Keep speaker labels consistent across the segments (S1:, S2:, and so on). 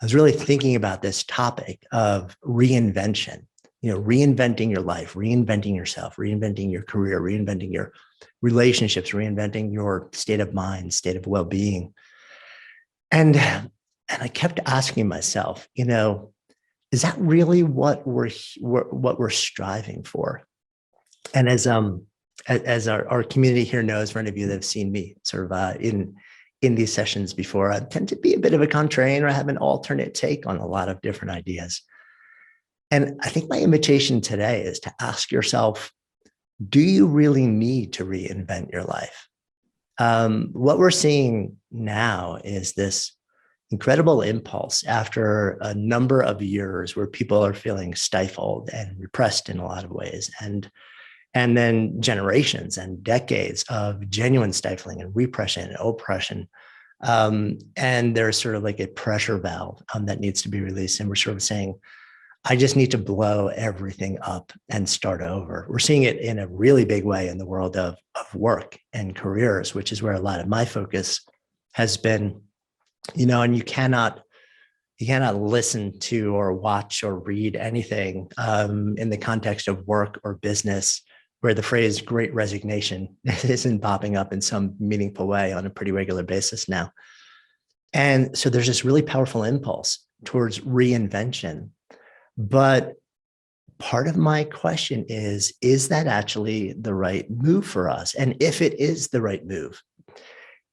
S1: was really thinking about this topic of reinvention, reinventing your life, reinventing yourself, reinventing your career, reinventing your relationships, reinventing your state of mind, state of well-being. And I kept asking myself, is that really what we're striving for? And as our community here knows, for any of you that have seen me sort of in these sessions before, I tend to be a bit of a contrarian, or I have an alternate take on a lot of different ideas. And I think my invitation today is to ask yourself, do you really need to reinvent your life? What we're seeing now is this incredible impulse after a number of years where people are feeling stifled and repressed in a lot of ways, and then generations and decades of genuine stifling and repression and oppression. And there's sort of like a pressure valve that needs to be released. And we're sort of saying, I just need to blow everything up and start over. We're seeing it in a really big way in the world of work and careers, which is where a lot of my focus has been, and you cannot listen to or watch or read anything in the context of work or business where the phrase great resignation isn't popping up in some meaningful way on a pretty regular basis now. And so there's this really powerful impulse towards reinvention. But part of my question is that actually the right move for us? And if it is the right move,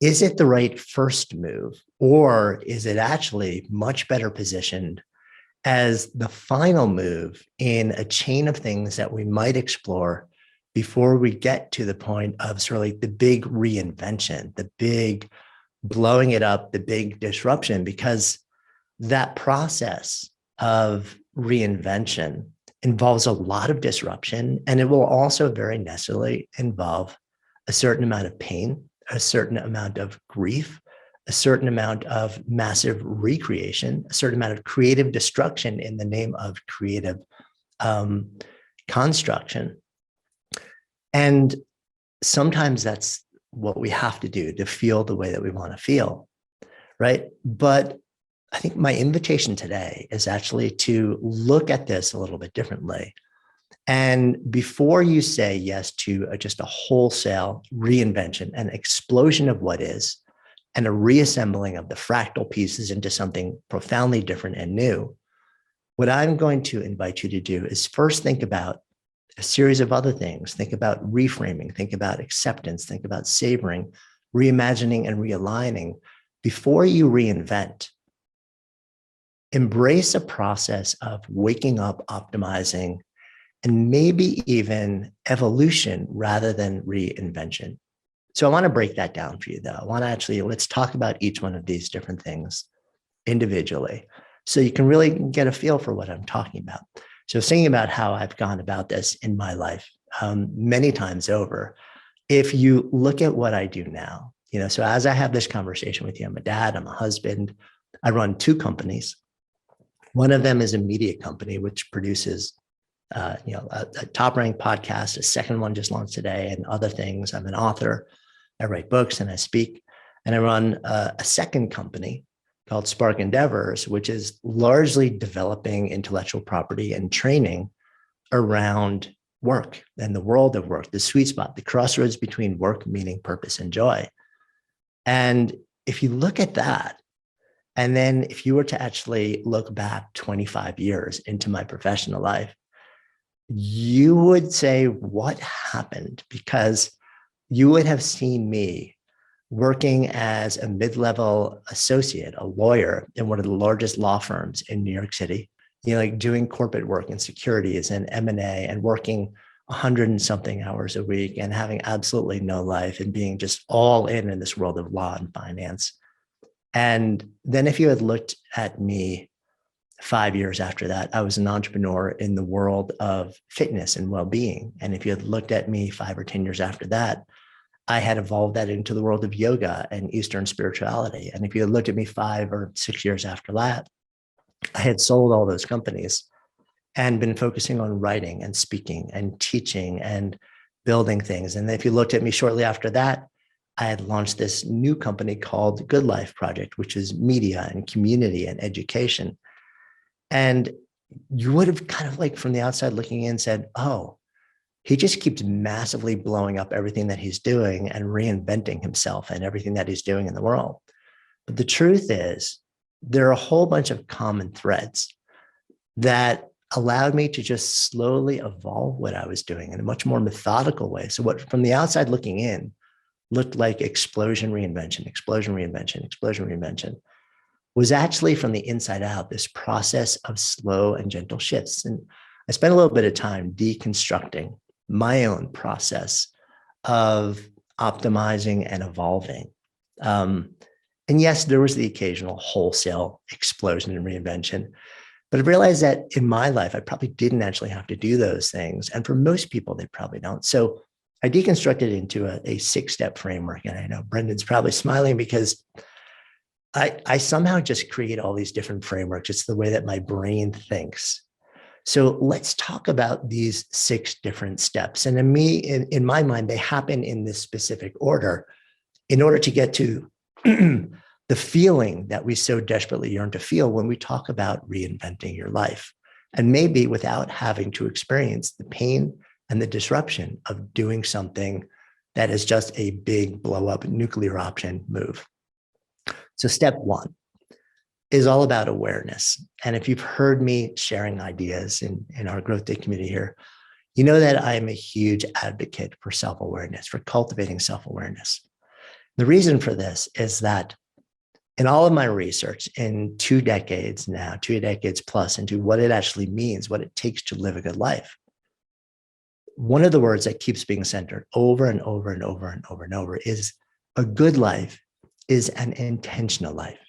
S1: is it the right first move? Or is it actually much better positioned as the final move in a chain of things that we might explore before we get to the point of sort of like the big reinvention, the big blowing it up, the big disruption? Because that process of reinvention involves a lot of disruption, and it will also very necessarily involve a certain amount of pain, a certain amount of grief, a certain amount of massive recreation, a certain amount of creative destruction in the name of creative construction. And sometimes that's what we have to do to feel the way that we want to feel, right? But I think my invitation today is actually to look at this a little bit differently. And before you say yes to just a wholesale reinvention, an explosion of what is, and a reassembling of the fractal pieces into something profoundly different and new, what I'm going to invite you to do is first think about a series of other things. Think about reframing, think about acceptance, think about savoring, reimagining, and realigning. Before you reinvent, embrace a process of waking up, optimizing, and maybe even evolution rather than reinvention. So I want to break that down for you, though. I want to let's talk about each one of these different things individually so you can really get a feel for what I'm talking about. So thinking about how I've gone about this in my life many times over, if you look at what I do now, so as I have this conversation with you, I'm a dad, I'm a husband, I run 2 companies. One of them is a media company, which produces a top-ranked podcast. A second one just launched today, and other things. I'm an author. I write books and I speak. And I run a second company called Spark Endeavors, which is largely developing intellectual property and training around work and the world of work, the sweet spot, the crossroads between work, meaning, purpose, and joy. And if you look at that, and then if you were to actually look back 25 years into my professional life, you would say, what happened? Because you would have seen me working as a mid-level associate, a lawyer in one of the largest law firms in New York City, like doing corporate work in securities and M&A and working 100 and something hours a week and having absolutely no life and being just all in this world of law and finance. And then if you had looked at me 5 years after that, I was an entrepreneur in the world of fitness and well-being. And if you had looked at me 5 or 10 years after that, I had evolved that into the world of yoga and Eastern spirituality. And if you had looked at me 5 or 6 years after that, I had sold all those companies and been focusing on writing and speaking and teaching and building things. And if you looked at me shortly after that, I had launched this new company called Good Life Project, which is media and community and education. And you would have kind of like from the outside looking in said, oh, he just keeps massively blowing up everything that he's doing and reinventing himself and everything that he's doing in the world. But the truth is, there are a whole bunch of common threads that allowed me to just slowly evolve what I was doing in a much more methodical way. So what from the outside looking in looked like explosion reinvention, explosion reinvention, explosion reinvention, was actually from the inside out, this process of slow and gentle shifts. And I spent a little bit of time deconstructing my own process of optimizing and evolving. And yes, there was the occasional wholesale explosion and reinvention, but I realized that in my life, I probably didn't actually have to do those things. And for most people, they probably don't. So I deconstructed it into a 6-step framework. And I know Brendan's probably smiling because I somehow just create all these different frameworks. It's the way that my brain thinks. So let's talk about these 6 different steps. And in my mind, they happen in this specific order in order to get to the feeling that we so desperately yearn to feel when we talk about reinventing your life. And maybe without having to experience the pain and the disruption of doing something that is just a big blow up nuclear option move. So step 1 is all about awareness. And if you've heard me sharing ideas in our GrowthDay community here, you know that I am a huge advocate for self-awareness, for cultivating self-awareness. The reason for this is that in all of my research in 2 decades now, 2 decades plus into what it actually means, what it takes to live a good life, one of the words that keeps being centered over and over and over and over and over is a good life is an intentional life.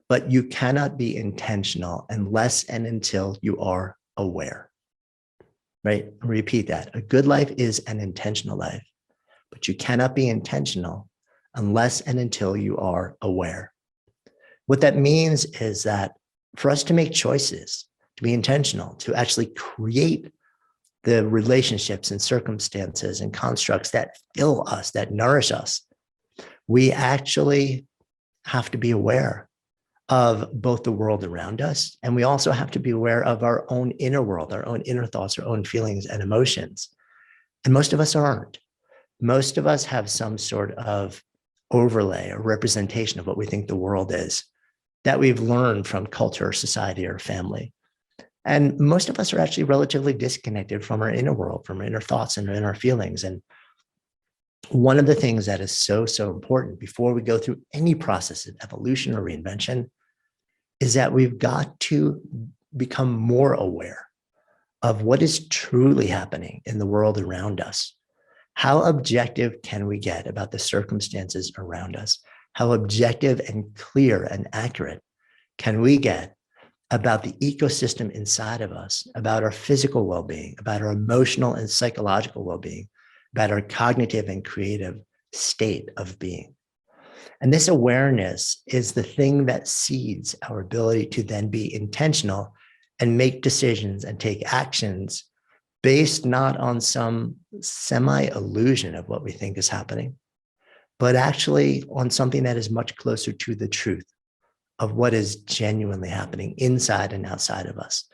S1: But you cannot be intentional unless and until you are aware, right? I'll repeat that. A good life is an intentional life, but you cannot be intentional unless and until you are aware. What that means is that for us to make choices, to be intentional, to actually create the relationships and circumstances and constructs that fill us, that nourish us, we actually have to be aware of both the world around us, and we also have to be aware of our own inner world, our own inner thoughts, our own feelings and emotions. And most of us aren't. Most of us have some sort of overlay or representation of what we think the world is that we've learned from culture, society, or family. And most of us are actually relatively disconnected from our inner world, from our inner thoughts and our inner feelings. And one of the things that is so, so important before we go through any process of evolution or reinvention is that we've got to become more aware of what is truly happening in the world around us. How objective can we get about the circumstances around us? How objective and clear and accurate can we get about the ecosystem inside of us, about our physical well-being, about our emotional and psychological well-being, about our cognitive and creative state of being? And this awareness is the thing that seeds our ability to then be intentional and make decisions and take actions based not on some semi-illusion of what we think is happening, but actually on something that is much closer to the truth of what is genuinely happening inside and outside of us.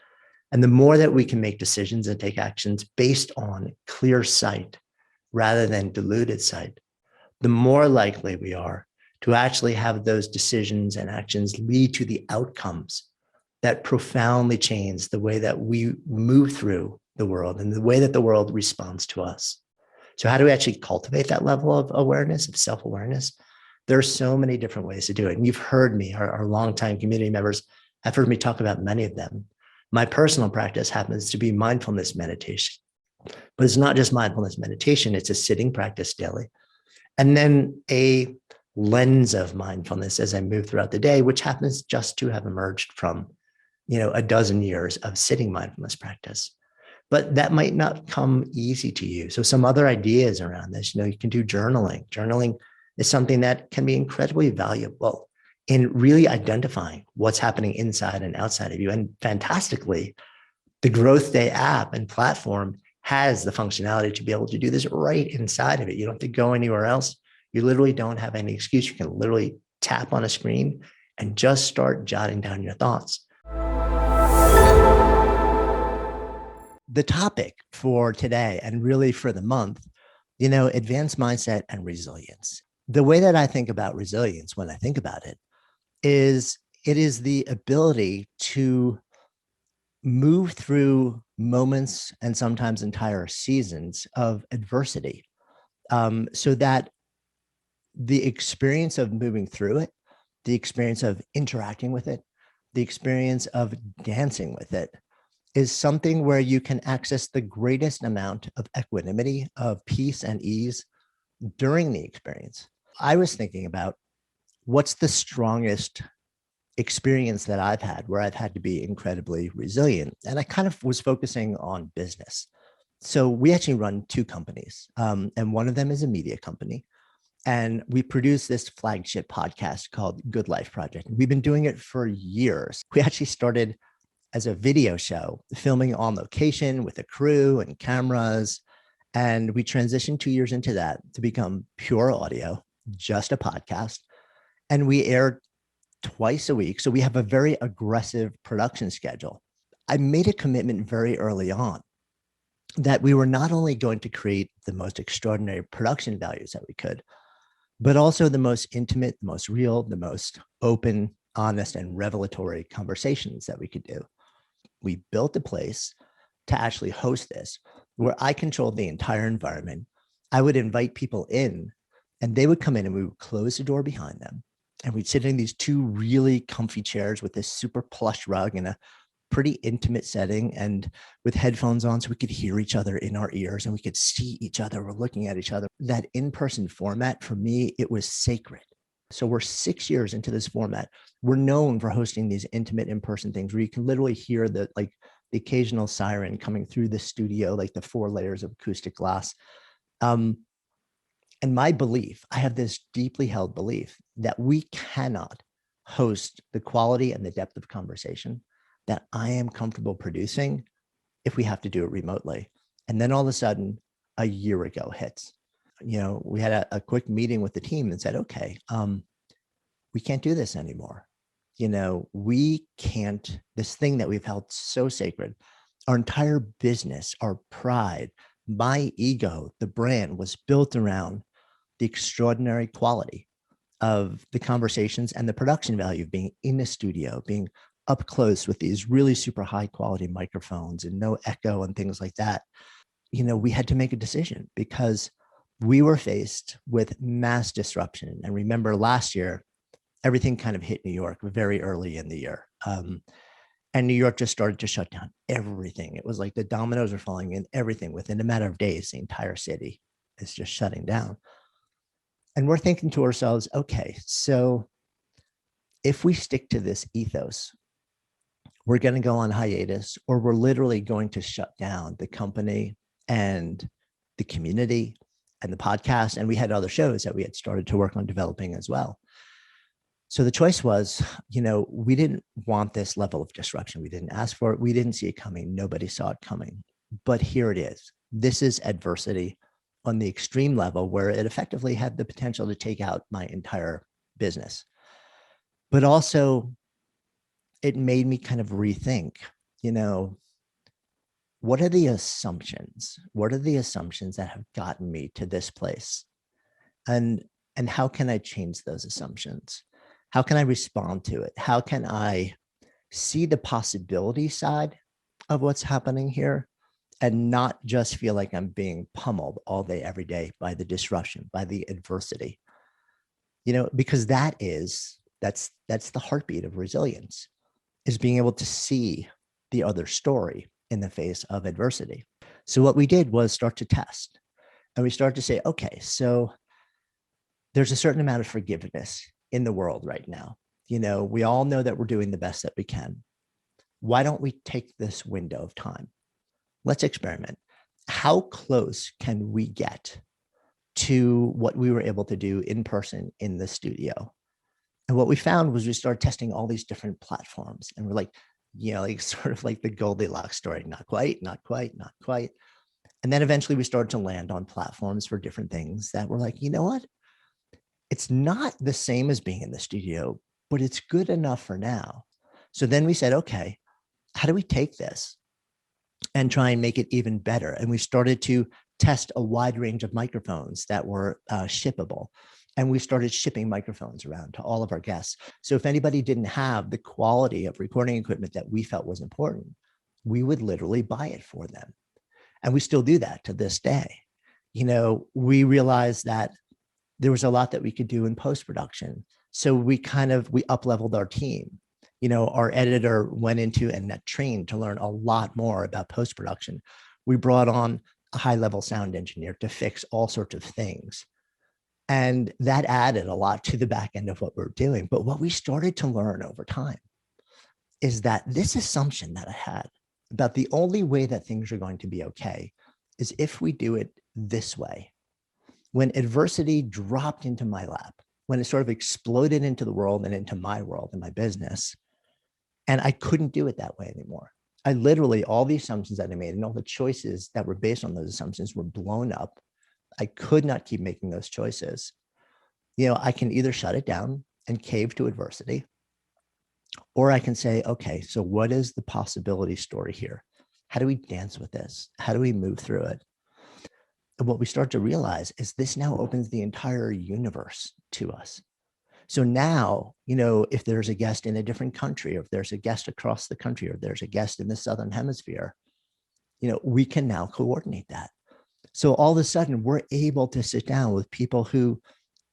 S1: And the more that we can make decisions and take actions based on clear sight rather than diluted sight, the more likely we are to actually have those decisions and actions lead to the outcomes that profoundly change the way that we move through the world and the way that the world responds to us. So how do we actually cultivate that level of awareness, of self-awareness? There are so many different ways to do it. And you've heard me, our longtime community members have heard me talk about many of them. My personal practice happens to be mindfulness meditation, but it's not just mindfulness meditation, it's a sitting practice daily. And then a lens of mindfulness as I move throughout the day, which happens just to have emerged from, a dozen years of sitting mindfulness practice. But that might not come easy to you. So some other ideas around this, you can do journaling. Journaling is something that can be incredibly valuable in really identifying what's happening inside and outside of you. And fantastically, the GrowthDay app and platform has the functionality to be able to do this right inside of it. You don't have to go anywhere else. You literally don't have any excuse. You can literally tap on a screen and just start jotting down your thoughts. The topic for today, and really for the month, advanced mindset and resilience. The way that I think about resilience when I think about it is the ability to move through moments and sometimes entire seasons of adversity, so that the experience of moving through it, the experience of interacting with it, the experience of dancing with it is something where you can access the greatest amount of equanimity, of peace and ease during the experience. I was thinking about what's the strongest experience that I've had where I've had to be incredibly resilient. And I kind of was focusing on business. So we actually run two companies, and one of them is a media company. And we produce this flagship podcast called Good Life Project. We've been doing it for years. We actually started as a video show, filming on location with a crew and cameras. And we transitioned 2 years into that to become pure audio, just a podcast. And we aired twice a week. So we have a very aggressive production schedule. I made a commitment very early on that we were not only going to create the most extraordinary production values that we could, but also the most intimate, the most real, the most open, honest, and revelatory conversations that we could do. We built a place to actually host this where I controlled the entire environment. I would invite people in and they would come in and we would close the door behind them. And we'd sit in these two really comfy chairs with this super plush rug in a pretty intimate setting and with headphones on so we could hear each other in our ears and we could see each other. We're looking at each other. That in-person format, for me, it was sacred. So we're 6 years into this format. We're known for hosting these intimate in-person things where you can literally hear the occasional siren coming through the studio, like the 4 layers of acoustic glass. And my belief, I have this deeply held belief that we cannot host the quality and the depth of conversation that I am comfortable producing if we have to do it remotely. And then all of a sudden, a year ago hits. We had a quick meeting with the team and said, okay, we can't do this anymore. We can't, this thing that we've held so sacred, our entire business, our pride, my ego, the brand was built around the extraordinary quality of the conversations and the production value of being in a studio, being up close with these really super high quality microphones and no echo and things like that. We had to make a decision because we were faced with mass disruption. And remember last year, everything kind of hit New York very early in the year. And New York just started to shut down everything. It was like the dominoes were falling in everything. Within a matter of days, the entire city is just shutting down. And we're thinking to ourselves, okay, so if we stick to this ethos, we're going to go on hiatus, or we're literally going to shut down the company and the community and the podcast. And we had other shows that we had started to work on developing as well. So the choice was, we didn't want this level of disruption. We didn't ask for it. We didn't see it coming. Nobody saw it coming. But here it is. This is adversity on the extreme level where it effectively had the potential to take out my entire business. But also, it made me kind of rethink, what are the assumptions? What are the assumptions that have gotten me to this place? And how can I change those assumptions? How can I respond to it? How can I see the possibility side of what's happening here and not just feel like I'm being pummeled all day, every day by the disruption, by the adversity? Because that's the heartbeat of resilience, is being able to see the other story in the face of adversity. So what we did was start to test, and we started to say, okay, so there's a certain amount of forgiveness in the world right now. We all know that we're doing the best that we can. Why don't we take this window of time? Let's experiment. How close can we get to what we were able to do in person in the studio? And what we found was we started testing all these different platforms, and we're like, sort of like the Goldilocks story, not quite, not quite, not quite. And then eventually we started to land on platforms for different things that were like, you know what? It's not the same as being in the studio, but it's good enough for now. So then we said, okay, how do we take this and try and make it even better? And we started to test a wide range of microphones that were shippable. And we started shipping microphones around to all of our guests. So if anybody didn't have the quality of recording equipment that we felt was important, we would literally buy it for them. And we still do that to this day. We realized that there was a lot that we could do in post-production. So we up-leveled our team. Our editor went into and trained to learn a lot more about post-production. We brought on a high-level sound engineer to fix all sorts of things. And that added a lot to the back end of what we're doing. But what we started to learn over time is that this assumption that I had about the only way that things are going to be okay is if we do it this way. When adversity dropped into my lap, when it sort of exploded into the world and into my world and my business, and I couldn't do it that way anymore. I literally, all the assumptions that I made and all the choices that were based on those assumptions were blown up. I could not keep making those choices. I can either shut it down and cave to adversity, or I can say, okay, so what is the possibility story here? How do we dance with this? How do we move through it? And what we start to realize is this now opens the entire universe to us. So now, if there's a guest in a different country, or if there's a guest across the country, or there's a guest in the Southern Hemisphere, we can now coordinate that. So all of a sudden, we're able to sit down with people who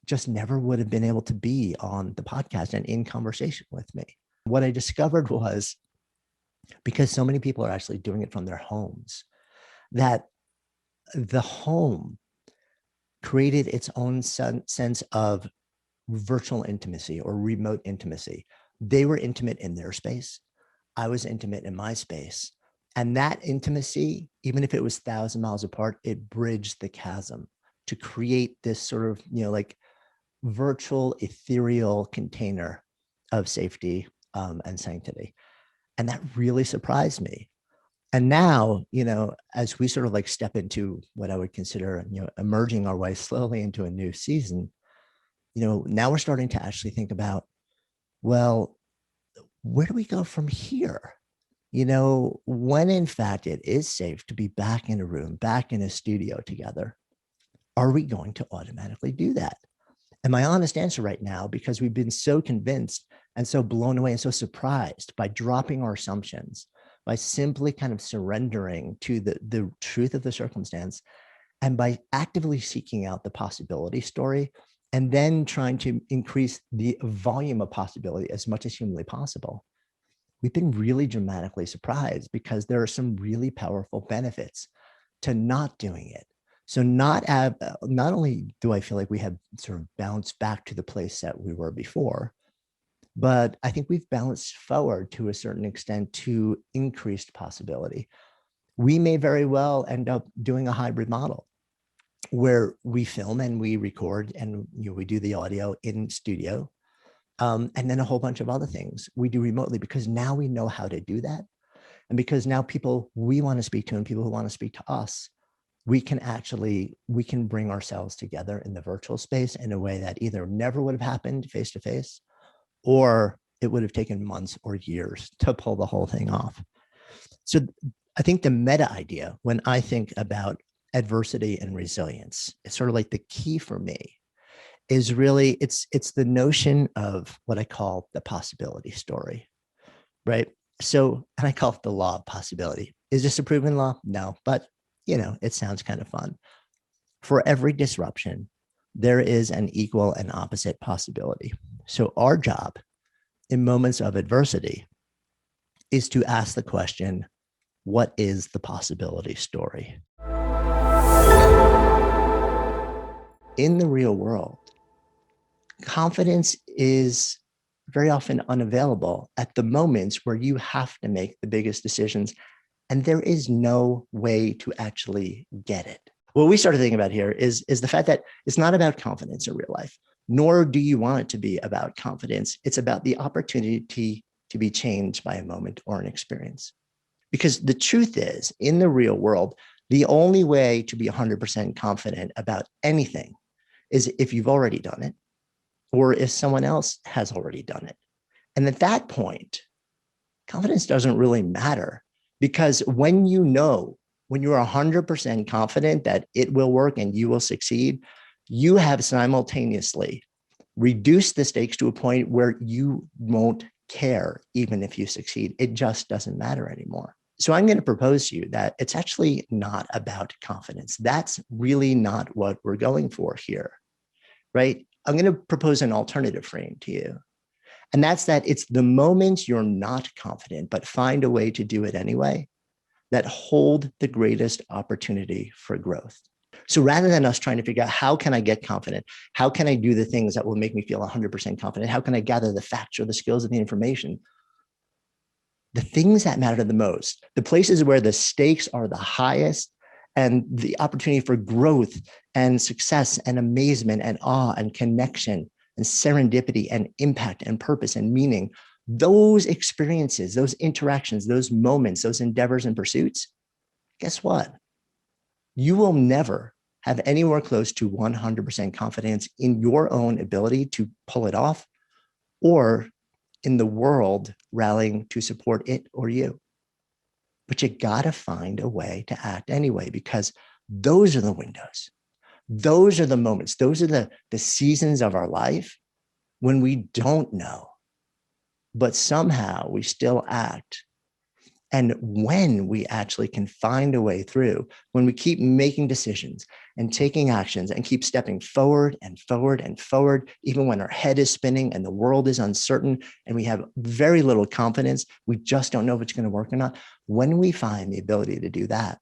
S1: just never would have been able to be on the podcast and in conversation with me. What I discovered was, because so many people are actually doing it from their homes, that the home created its own sense of virtual intimacy or remote intimacy. They were intimate in their space. I was intimate in my space. And that intimacy, even if it was 1,000 miles apart, it bridged the chasm to create this sort of, virtual ethereal container of safety and sanctity. And that really surprised me. And now, as we sort of step into what I would consider, emerging our way slowly into a new season, now we're starting to actually think about, well, where do we go from here? When in fact it is safe to be back in a room, back in a studio together, are we going to automatically do that? And my honest answer right now, because we've been so convinced and so blown away and so surprised by dropping our assumptions, by simply kind of surrendering to the truth of the circumstance, and by actively seeking out the possibility story, and then trying to increase the volume of possibility as much as humanly possible, we've been really dramatically surprised, because there are some really powerful benefits to not doing it. So not only do I feel like we have sort of bounced back to the place that we were before, but I think we've balanced forward to a certain extent to increased possibility. We may very well end up doing a hybrid model where we film and we record and we do the audio in studio, and then a whole bunch of other things we do remotely, because now we know how to do that. And because now people we want to speak to and people who want to speak to us, we can bring ourselves together in the virtual space in a way that either never would have happened face to face, or it would have taken months or years to pull the whole thing off. So I think the meta idea, when I think about adversity and resilience, it's sort of like the key for me is really, it's the notion of what I call the possibility story, right? So, and I call it the law of possibility. Is this a proven law? No, but it sounds kind of fun. For every disruption, there is an equal and opposite possibility. So our job in moments of adversity is to ask the question, what is the possibility story? In the real world, confidence is very often unavailable at the moments where you have to make the biggest decisions, and there is no way to actually get it. What we started thinking about here is the fact that it's not about confidence in real life, nor do you want it to be about confidence. It's about the opportunity to be changed by a moment or an experience. Because the truth is, in the real world, the only way to be 100% confident about anything is if you've already done it, or if someone else has already done it. And at that point, confidence doesn't really matter, because when you know, when you're 100% confident that it will work and you will succeed, you have simultaneously reduced the stakes to a point where you won't care even if you succeed. It just doesn't matter anymore. So I'm going to propose to you that it's actually not about confidence. That's really not what we're going for here, right? I'm going to propose an alternative frame to you. And that's that it's the moments you're not confident, but find a way to do it anyway, that hold the greatest opportunity for growth. So rather than us trying to figure out how can I get confident? How can I do the things that will make me feel 100% confident? How can I gather the facts or the skills or the information? The things that matter the most, the places where the stakes are the highest and the opportunity for growth and success and amazement and awe and connection and serendipity and impact and purpose and meaning, those experiences, those interactions, those moments, those endeavors and pursuits, guess what? You will never have anywhere close to 100% confidence in your own ability to pull it off, or in the world rallying to support it or you. But you got to find a way to act anyway, because those are the windows. Those are the moments. Those are the seasons of our life when we don't know, but somehow we still act. And when we actually can find a way through, when we keep making decisions and taking actions and keep stepping forward and forward and forward, even when our head is spinning and the world is uncertain and we have very little confidence, we just don't know if it's going to work or not. When we find the ability to do that,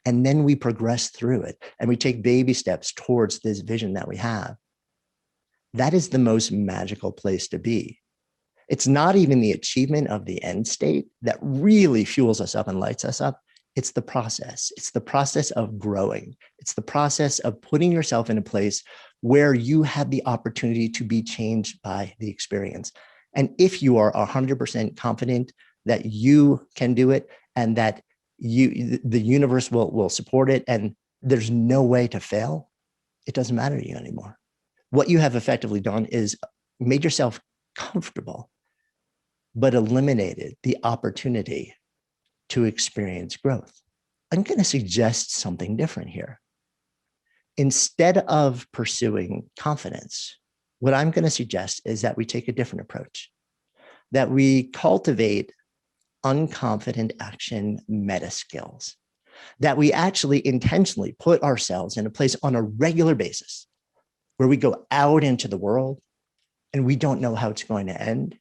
S1: and then we progress through it and we take baby steps towards this vision that we have, that is the most magical place to be. It's not even the achievement of the end state that really fuels us up and lights us up. It's the process. It's the process of growing. It's the process of putting yourself in a place where you have the opportunity to be changed by the experience. And if you are 100% confident that you can do it and that the universe will support it and there's no way to fail, it doesn't matter to you anymore. What you have effectively done is made yourself comfortable, but eliminated the opportunity to experience growth. I'm going to suggest something different here. Instead of pursuing confidence, what I'm going to suggest is that we take a different approach, that we cultivate unconfident action meta skills, that we actually intentionally put ourselves in a place on a regular basis where we go out into the world and we don't know how it's going to end,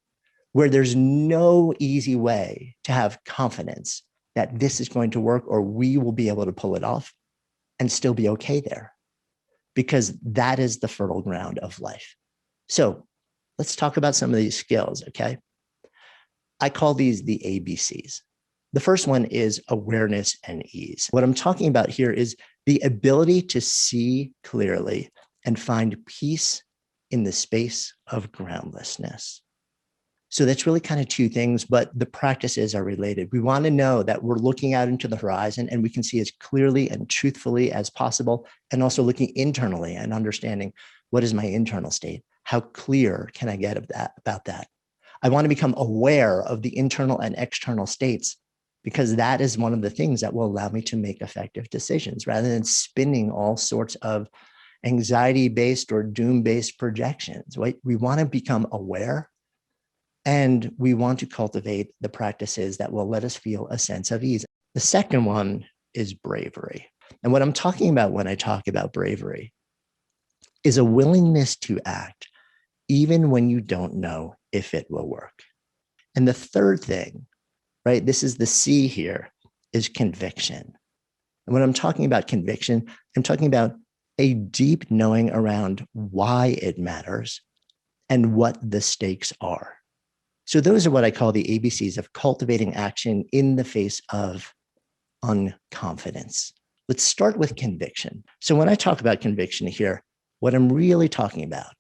S1: where there's no easy way to have confidence that this is going to work or we will be able to pull it off and still be okay there, because that is the fertile ground of life. So let's talk about some of these skills, okay? I call these the ABCs. The first one is awareness and ease. What I'm talking about here is the ability to see clearly and find peace in the space of groundlessness. So that's really kind of two things, but the practices are related. We want to know that we're looking out into the horizon and we can see as clearly and truthfully as possible, and also looking internally and understanding what is my internal state? How clear can I get about that? I want to become aware of the internal and external states, because that is one of the things that will allow me to make effective decisions rather than spinning all sorts of anxiety-based or doom-based projections. Right? We want to become aware, and we want to cultivate the practices that will let us feel a sense of ease. The second one is bravery. And what I'm talking about when I talk about bravery is a willingness to act even when you don't know if it will work. And the third thing, right, this is the C here, is conviction. And when I'm talking about conviction, I'm talking about a deep knowing around why it matters and what the stakes are. So those are what I call the ABCs of cultivating action in the face of unconfidence. Let's start with conviction. So when I talk about conviction here, what I'm really talking about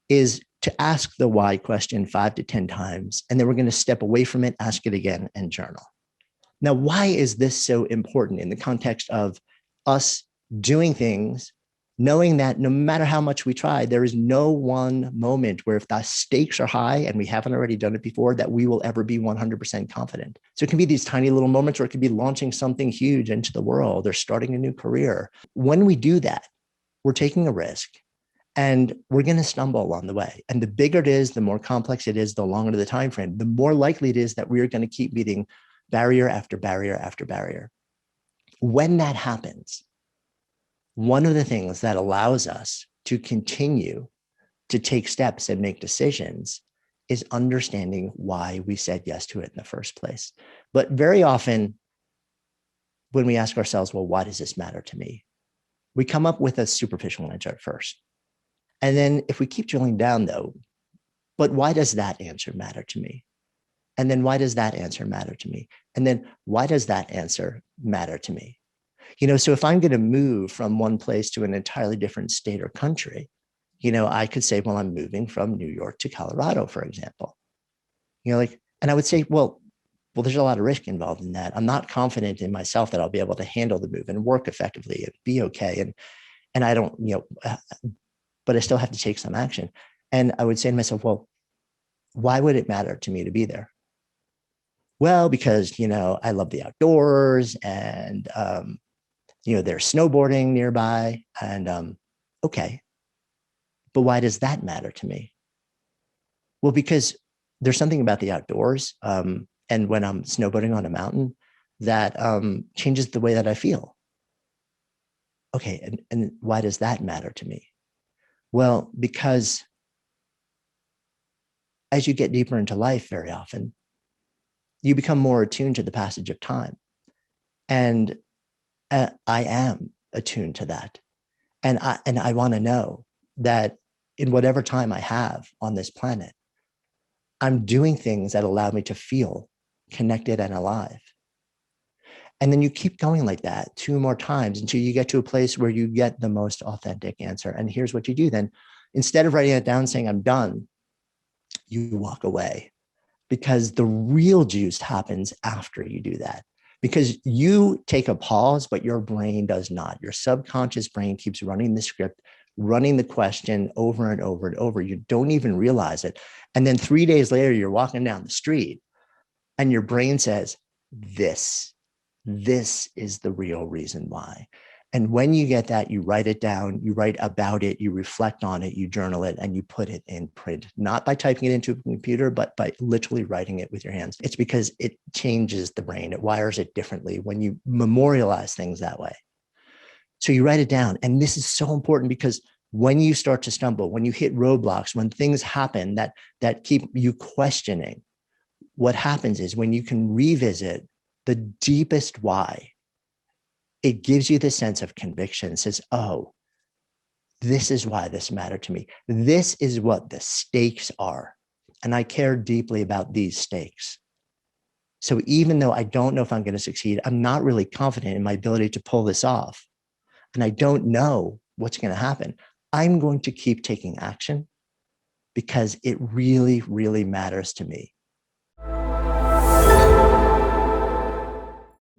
S1: is to ask the why question 5 to 10 times, and then we're going to step away from it, ask it again, and journal. Now, why is this so important in the context of us doing things knowing that no matter how much we try, there is no one moment where if the stakes are high and we haven't already done it before, that we will ever be 100% confident. So it can be these tiny little moments, or it could be launching something huge into the world or starting a new career. When we do that, we're taking a risk and we're going to stumble along the way. And the bigger it is, the more complex it is, the longer the time frame, the more likely it is that we are going to keep meeting barrier after barrier after barrier. When that happens, one of the things that allows us to continue to take steps and make decisions is understanding why we said yes to it in the first place. But very often, when we ask ourselves, well, why does this matter to me? We come up with a superficial answer at first. And then if we keep drilling down though, but why does that answer matter to me? And then why does that answer matter to me? And then why does that answer matter to me? So if I'm going to move from one place to an entirely different state or country, I could say, well, I'm moving from New York to Colorado, for example. And I would say, well, there's a lot of risk involved in that. I'm not confident in myself that I'll be able to handle the move and work effectively and be okay. And I don't, but I still have to take some action. And I would say to myself, well, why would it matter to me to be there? Well, because, I love the outdoors and, there's snowboarding nearby and, okay, but why does that matter to me? Well, because there's something about the outdoors. And when I'm snowboarding on a mountain that changes the way that I feel. Okay. And why does that matter to me? Well, because as you get deeper into life, very often, you become more attuned to the passage of time. And I am attuned to that. And I want to know that in whatever time I have on this planet, I'm doing things that allow me to feel connected and alive. And then you keep going like that 2 more times until you get to a place where you get the most authentic answer. And here's what you do then. Instead of writing it down saying, I'm done, you walk away, because the real juice happens after you do that. Because you take a pause, but your brain does not. Your subconscious brain keeps running the script, running the question over and over and over. You don't even realize it. And then 3 days later, you're walking down the street and your brain says, this is the real reason why. And when you get that, you write it down, you write about it, you reflect on it, you journal it, and you put it in print, not by typing it into a computer, but by literally writing it with your hands. It's because it changes the brain. It wires it differently when you memorialize things that way. So you write it down. And this is so important because when you start to stumble, when you hit roadblocks, when things happen that keep you questioning, what happens is when you can revisit the deepest why, it gives you the sense of conviction. It says, oh, this is why this mattered to me. This is what the stakes are. And I care deeply about these stakes. So even though I don't know if I'm going to succeed, I'm not really confident in my ability to pull this off. And I don't know what's going to happen. I'm going to keep taking action because it really, really matters to me.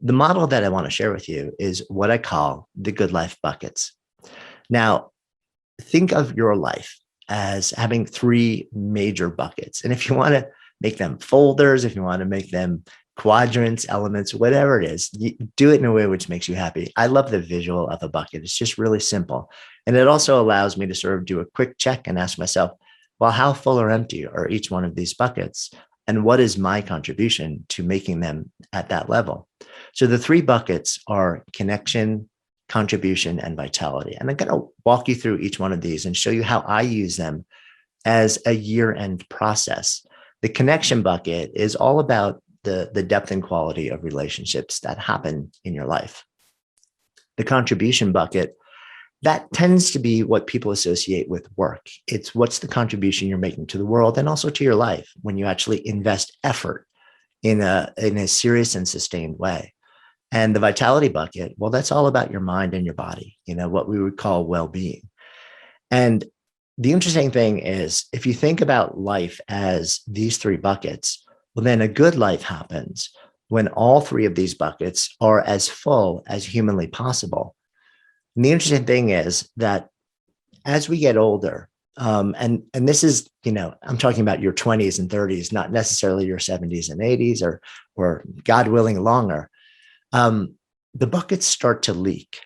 S1: The model that I want to share with you is what I call the good life buckets. Now, think of your life as having 3 major buckets. And if you want to make them folders, if you want to make them quadrants, elements, whatever it is, you do it in a way which makes you happy. I love the visual of a bucket. It's just really simple. And it also allows me to sort of do a quick check and ask myself, well, how full or empty are each one of these buckets? And what is my contribution to making them at that level? So the 3 buckets are connection, contribution, and vitality. And I'm going to walk you through each one of these and show you how I use them as a year-end process. The connection bucket is all about the depth and quality of relationships that happen in your life. The contribution bucket, that tends to be what people associate with work. It's what's the contribution you're making to the world and also to your life when you actually invest effort in a serious and sustained way. And the vitality bucket, well, that's all about your mind and your body, what we would call well-being. And the interesting thing is, if you think about life as these 3 buckets, well, then a good life happens when all 3 of these buckets are as full as humanly possible. And the interesting thing is that as we get older, and this is, I'm talking about your 20s and 30s, not necessarily your 70s and 80s, or God willing longer. The buckets start to leak.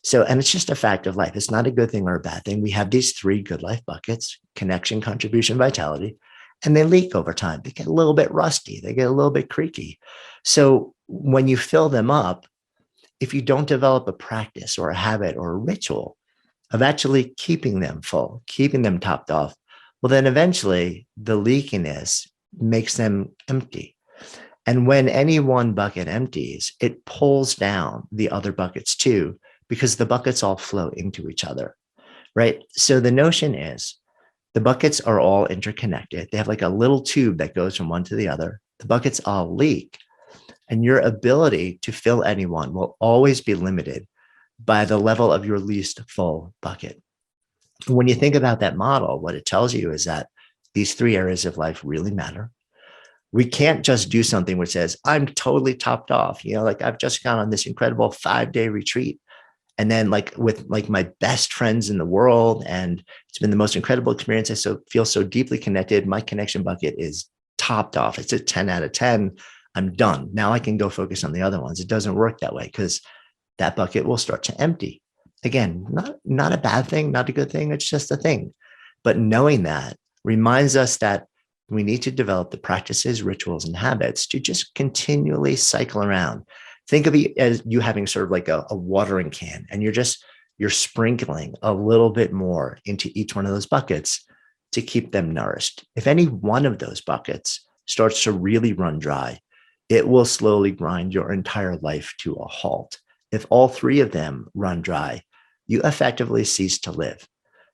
S1: So, and it's just a fact of life. It's not a good thing or a bad thing. We have these three good life buckets: connection, contribution, vitality, and they leak over time. They get a little bit rusty. They get a little bit creaky. So when you fill them up, if you don't develop a practice or a habit or a ritual of actually keeping them full, keeping them topped off, well, then eventually the leakiness makes them empty. And when any one bucket empties, it pulls down the other buckets too, because the buckets all flow into each other, right? So the notion is the buckets are all interconnected. They have like a little tube that goes from one to the other. The buckets all leak, and your ability to fill any one will always be limited by the level of your least full bucket. When you think about that model, what it tells you is that these three areas of life really matter. We can't just do something which says, I'm totally topped off. Like I've just gone on this incredible 5-day retreat. And then like with like my best friends in the world, and it's been the most incredible experience. I feel so deeply connected. My connection bucket is topped off. It's a 10 out of 10. I'm done. Now I can go focus on the other ones. It doesn't work that way, because that bucket will start to empty. Again, not a bad thing, not a good thing. It's just a thing. But knowing that reminds us that we need to develop the practices, rituals, and habits to just continually cycle around. Think of it as you having sort of like a watering can, and you're sprinkling a little bit more into each one of those buckets to keep them nourished. If any one of those buckets starts to really run dry, it will slowly grind your entire life to a halt. If all three of them run dry, you effectively cease to live.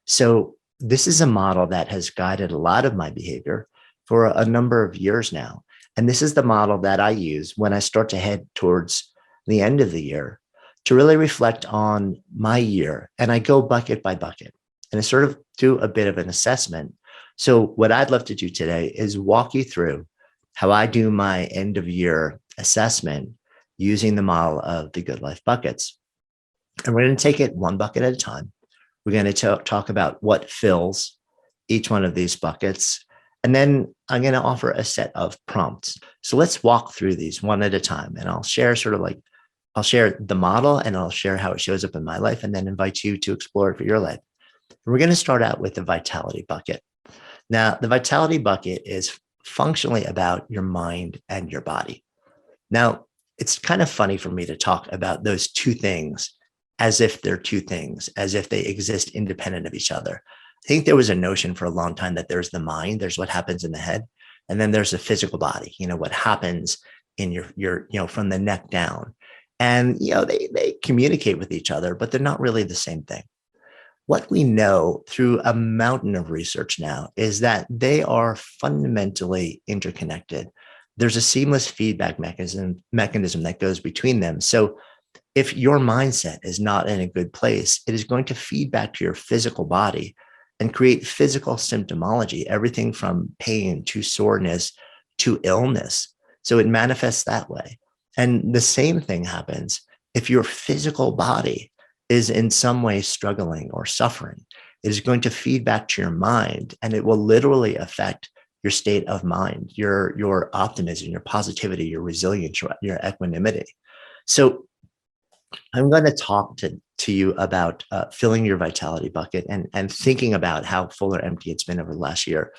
S1: So this is a model that has guided a lot of my behavior for a number of years now. And this is the model that I use when I start to head towards the end of the year to really reflect on my year. And I go bucket by bucket, and I sort of do a bit of an assessment. So what I'd love to do today is walk you through how I do my end of year assessment using the model of the good life buckets. And we're going to take it one bucket at a time. We're going to talk about what fills each one of these buckets. And then I'm going to offer a set of prompts. So let's walk through these one at a time. And I'll share I'll share the model, and I'll share how it shows up in my life, and then invite you to explore it for your life. We're going to start out with the vitality bucket. Now, the vitality bucket is functionally about your mind and your body. Now, it's kind of funny for me to talk about those two things as if they're two things, as if they exist independent of each other. I think there was a notion for a long time that there's the mind, there's what happens in the head, and then there's the physical body, what happens in your from the neck down. And, they communicate with each other, but they're not really the same thing. What we know through a mountain of research now is that they are fundamentally interconnected. There's a seamless feedback mechanism that goes between them. So if your mindset is not in a good place, it is going to feed back to your physical body and create physical symptomology, everything from pain to soreness to illness. So it manifests that way. And the same thing happens if your physical body is in some way struggling or suffering. It is going to feed back to your mind, and it will literally affect your state of mind, your optimism, your positivity, your resilience, your equanimity. So I'm going to talk to you about filling your vitality bucket and thinking about how full or empty it's been over the last year,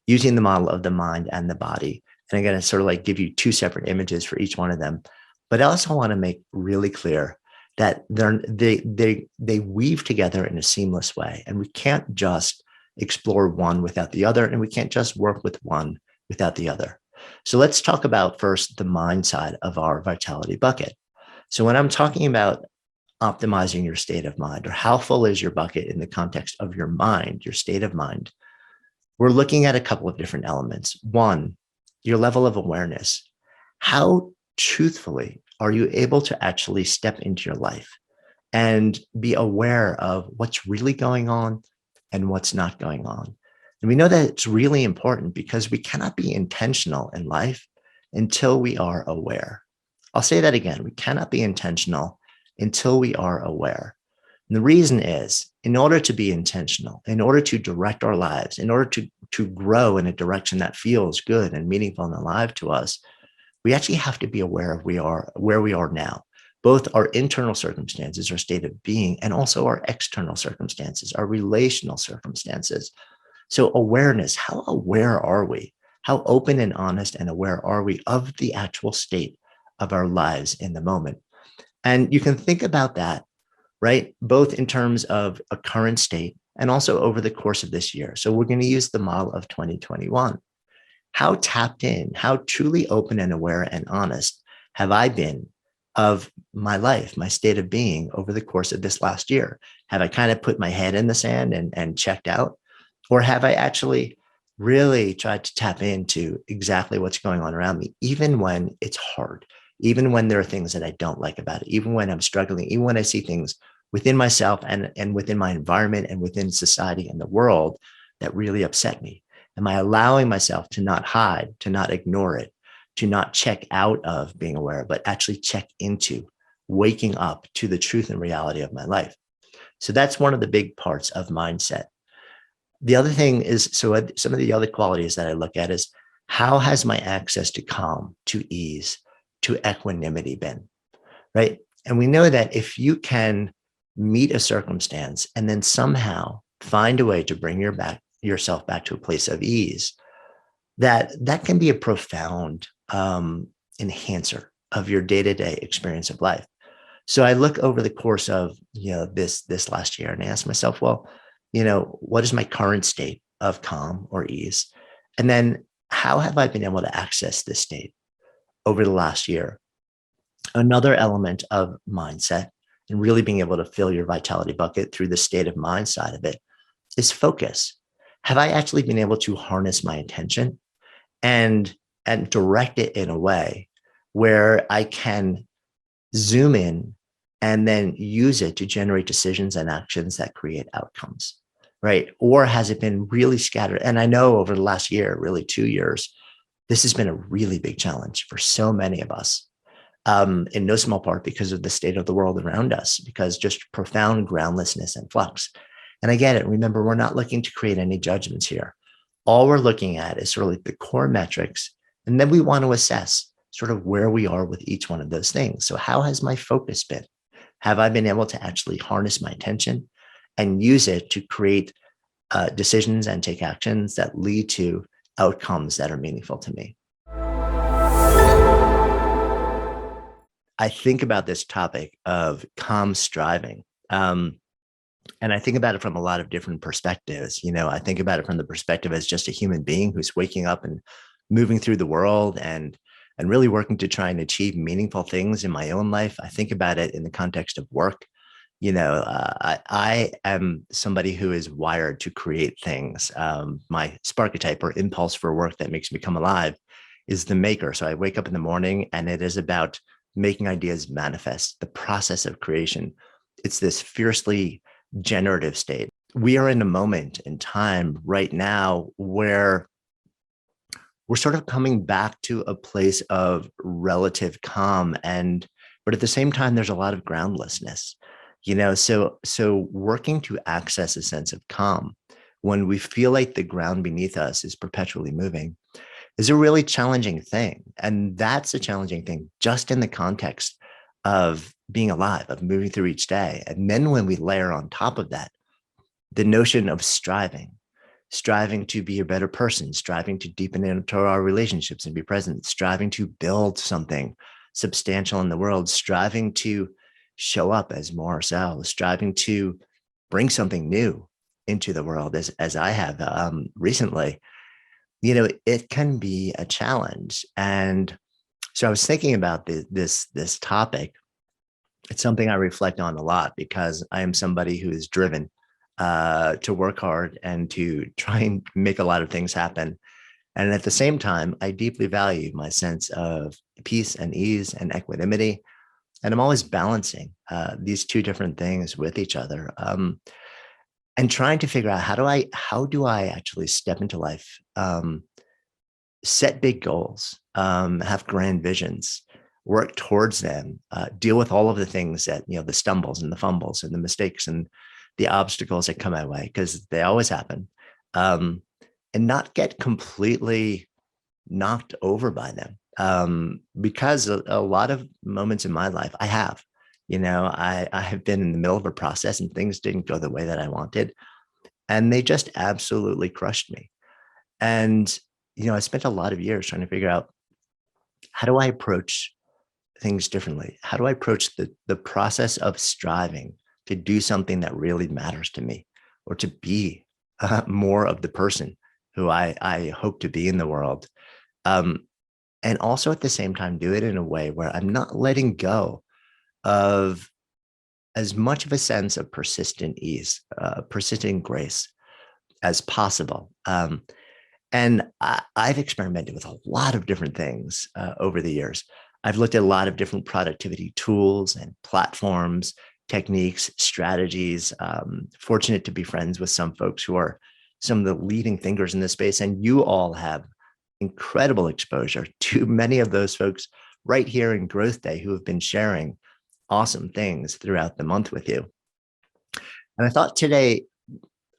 S1: using the model of the mind and the body. And I'm going to sort of like give you two separate images for each one of them. But I also want to make really clear that they weave together in a seamless way. And we can't just explore one without the other, and we can't just work with one without the other. So let's talk about first the mind side of our vitality bucket. So when I'm talking about optimizing your state of mind, or how full is your bucket in the context of your mind, your state of mind, we're looking at a couple of different elements. One, your level of awareness. How truthfully are you able to actually step into your life and be aware of what's really going on and what's not going on? And we know that it's really important because we cannot be intentional in life until we are aware. I'll say that again. We cannot be intentional until we are aware. And the reason is in order to be intentional, in order to direct our lives, in order to grow in a direction that feels good and meaningful and alive to us, we actually have to be aware of where we are now, both our internal circumstances, our state of being, and also our external circumstances, our relational circumstances. So awareness, how aware are we? How open and honest and aware are we of the actual state of our lives in the moment? And you can think about that, right? Both in terms of a current state and also over the course of this year. So we're going to use the model of 2021. How tapped in, how truly open and aware and honest have I been of my life, my state of being over the course of this last year? Have I kind of put my head in the sand and checked out? Or have I actually really tried to tap into exactly what's going on around me, even when it's hard, even when there are things that I don't like about it, even when I'm struggling, even when I see things within myself and within my environment and within society and the world that really upset me? Am I allowing myself to not hide, to not ignore it, to not check out of being aware, but actually check into waking up to the truth and reality of my life? So that's one of the big parts of mindset. The other thing is, so some of the other qualities that I look at is, how has my access to calm, to ease, to equanimity been, right? And we know that if you can meet a circumstance and then somehow find a way to bring yourself back to a place of ease, that can be a profound enhancer of your day-to-day experience of life. So I look over the course of this last year and I ask myself, well, what is my current state of calm or ease? And then how have I been able to access this state over the last year? Another element of mindset and really being able to fill your vitality bucket through the state of mind side of it is focus. Have I actually been able to harness my attention and direct it in a way where I can zoom in and then use it to generate decisions and actions that create outcomes, right? Or has it been really scattered? And I know over the last year, really 2 years, this has been a really big challenge for so many of us, in no small part because of the state of the world around us, because just profound groundlessness and flux. And I get it. Remember, we're not looking to create any judgments here. All we're looking at is sort of like the core metrics. And then we want to assess sort of where we are with each one of those things. So how has my focus been? Have I been able to actually harness my attention and use it to create decisions and take actions that lead to outcomes that are meaningful to me? I think about this topic of calm striving. And I think about it from a lot of different perspectives. I think about it from the perspective as just a human being who's waking up and moving through the world and really working to try and achieve meaningful things in my own life. I think about it in the context of work. I am somebody who is wired to create things. My sparchetype or impulse for work that makes me come alive is the maker. So I wake up in the morning and it is about making ideas manifest, the process of creation. It's this fiercely generative state. We are in a moment in time right now where we're sort of coming back to a place of relative calm, but at the same time, there's a lot of groundlessness, so working to access a sense of calm when we feel like the ground beneath us is perpetually moving is a really challenging thing. And that's a challenging thing just in the context of being alive, of moving through each day. And then when we layer on top of that, the notion of striving to be a better person, striving to deepen into our relationships and be present, striving to build something substantial in the world, striving to show up as more ourselves, striving to bring something new into the world as I have recently, it can be a challenge. And so I was thinking about this topic. It's something I reflect on a lot because I am somebody who is driven to work hard and to try and make a lot of things happen. And at the same time, I deeply value my sense of peace and ease and equanimity. And I'm always balancing these two different things with each other, and trying to figure out how do I actually step into life, set big goals, have grand visions, work towards them, deal with all of the things that, the stumbles and the fumbles and the mistakes and the obstacles that come my way, because they always happen, um, and not get completely knocked over by them. Because a lot of moments in my life, I have been in the middle of a process and things didn't go the way that I wanted. And they just absolutely crushed me. And, I spent a lot of years trying to figure out, how do I approach things differently? How do I approach the process of striving to do something that really matters to me, or to be more of the person who I hope to be in the world? Um, and also at the same time, do it in a way where I'm not letting go of as much of a sense of persistent ease, persistent grace as possible. And I've experimented with a lot of different things over the years. I've looked at a lot of different productivity tools and platforms, techniques, strategies. Fortunate to be friends with some folks who are some of the leading thinkers in this space. And you all have incredible exposure to many of those folks right here in GrowthDay who have been sharing awesome things throughout the month with you. And I thought today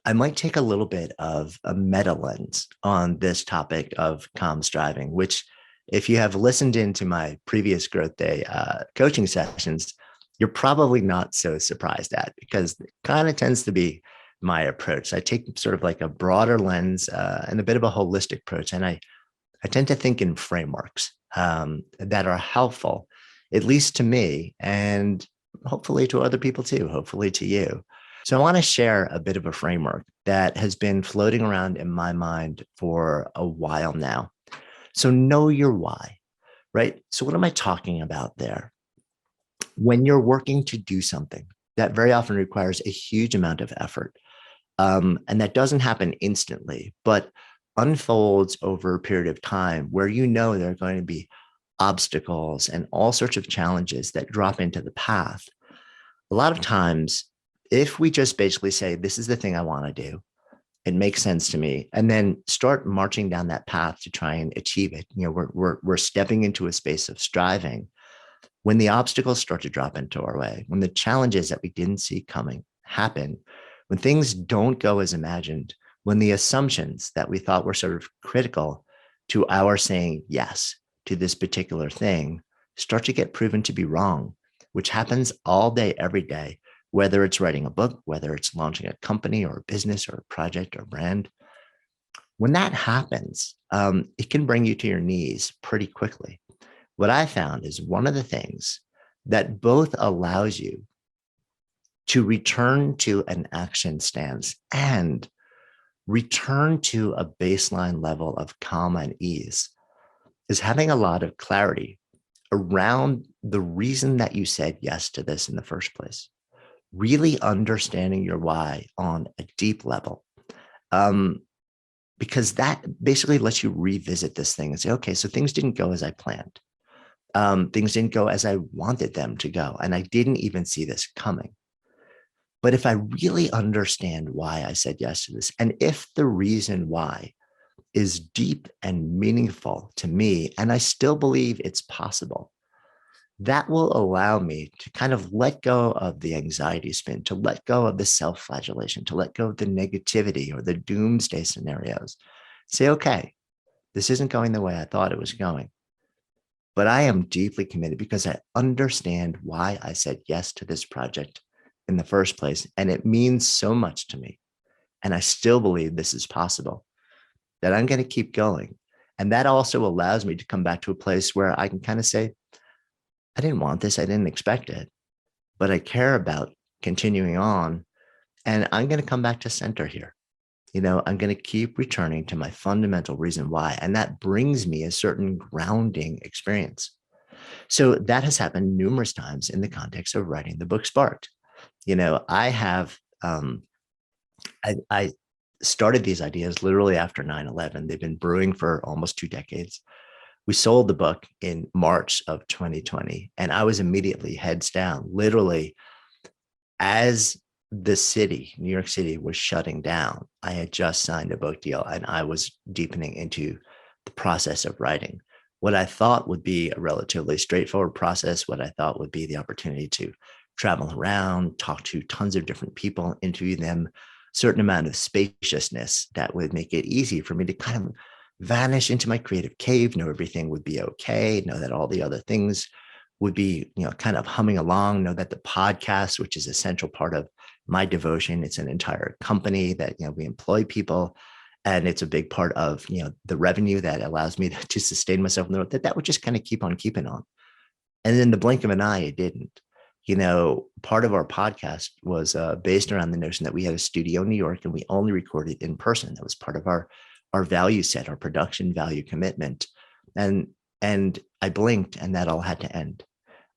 S1: I might take a little bit of a meta lens on this topic of calm striving, which, if you have listened into my previous GrowthDay coaching sessions, you're probably not so surprised at, because it kind of tends to be my approach. I take sort of like a broader lens and a bit of a holistic approach. And I tend to think in frameworks that are helpful, at least to me, and hopefully to other people too, hopefully to you. So I want to share a bit of a framework that has been floating around in my mind for a while now. So know your why, right? So what am I talking about there? When you're working to do something that very often requires a huge amount of effort, and that doesn't happen instantly, but unfolds over a period of time, where there are going to be obstacles and all sorts of challenges that drop into the path. A lot of times, if we just basically say, this is the thing I want to do, it makes sense to me, and then start marching down that path to try and achieve it, we're stepping into a space of striving. When the obstacles start to drop into our way, when the challenges that we didn't see coming happen, when things don't go as imagined, when the assumptions that we thought were sort of critical to our saying yes to this particular thing start to get proven to be wrong, which happens all day, every day, whether it's writing a book, whether it's launching a company or a business or a project or brand. When that happens, it can bring you to your knees pretty quickly. What I found is one of the things that both allows you to return to an action stance and return to a baseline level of calm and ease is having a lot of clarity around the reason that you said yes to this in the first place. Really understanding your why on a deep level, because that basically lets you revisit this thing and say, okay, so things didn't go as I planned. Things didn't go as I wanted them to go. And I didn't even see this coming. But if I really understand why I said yes to this, and if the reason why is deep and meaningful to me, and I still believe it's possible, that will allow me to kind of let go of the anxiety spin, to let go of the self-flagellation, to let go of the negativity or the doomsday scenarios. Say, okay, this isn't going the way I thought it was going, but I am deeply committed because I understand why I said yes to this project in the first place. And it means so much to me. And I still believe this is possible, that I'm going to keep going. And that also allows me to come back to a place where I can kind of say, I didn't want this. I didn't expect it, but I care about continuing on. And I'm going to come back to center here. I'm going to keep returning to my fundamental reason why. And that brings me a certain grounding experience. So that has happened numerous times in the context of writing the book Sparked. I have, I started these ideas literally after 9/11. They've been brewing for almost 2 decades. We sold the book in March of 2020, and I was immediately heads down, literally as the city, New York City, was shutting down. I had just signed a book deal and I was deepening into the process of writing what I thought would be a relatively straightforward process, what I thought would be the opportunity to travel around, talk to tons of different people, interview them, certain amount of spaciousness that would make it easy for me to kind of vanish into my creative cave, know everything would be okay, know that all the other things would be, kind of humming along, know that the podcast, which is a central part of my devotion, it's an entire company that, we employ people, and it's a big part of, the revenue that allows me to sustain myself in the road, that would just kind of keep on keeping on. And in the blink of an eye, it didn't. Part of our podcast was based around the notion that we had a studio in New York and we only recorded in person. That was part of our value set, our production value commitment. And I blinked and that all had to end,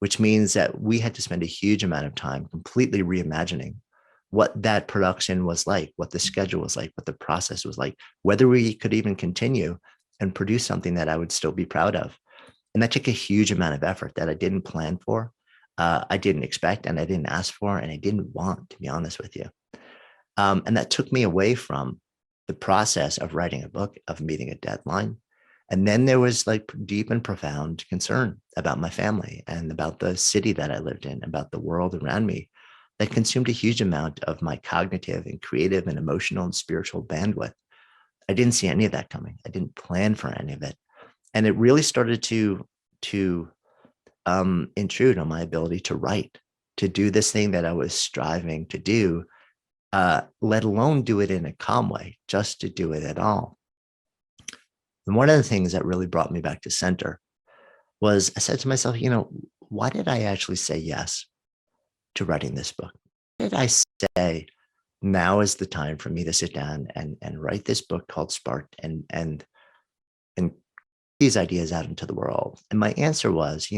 S1: which means that we had to spend a huge amount of time completely reimagining what that production was like, what the schedule was like, what the process was like, whether we could even continue and produce something that I would still be proud of. And that took a huge amount of effort that I didn't plan for, I didn't expect, and I didn't ask for, and I didn't want, to be honest with you. And that took me away from the process of writing a book, of meeting a deadline. And then there was like deep and profound concern about my family and about the city that I lived in, about the world around me, that consumed a huge amount of my cognitive and creative and emotional and spiritual bandwidth. I didn't see any of that coming. I didn't plan for any of it. And it really started to intrude on my ability to write, to do this thing that I was striving to do, let alone do it in a calm way, just to do it at all. And one of the things that really brought me back to center was I said to myself, why did I actually say yes to writing this book? Why did I say now is the time for me to sit down and write this book called Sparked and these ideas out into the world? And my answer was,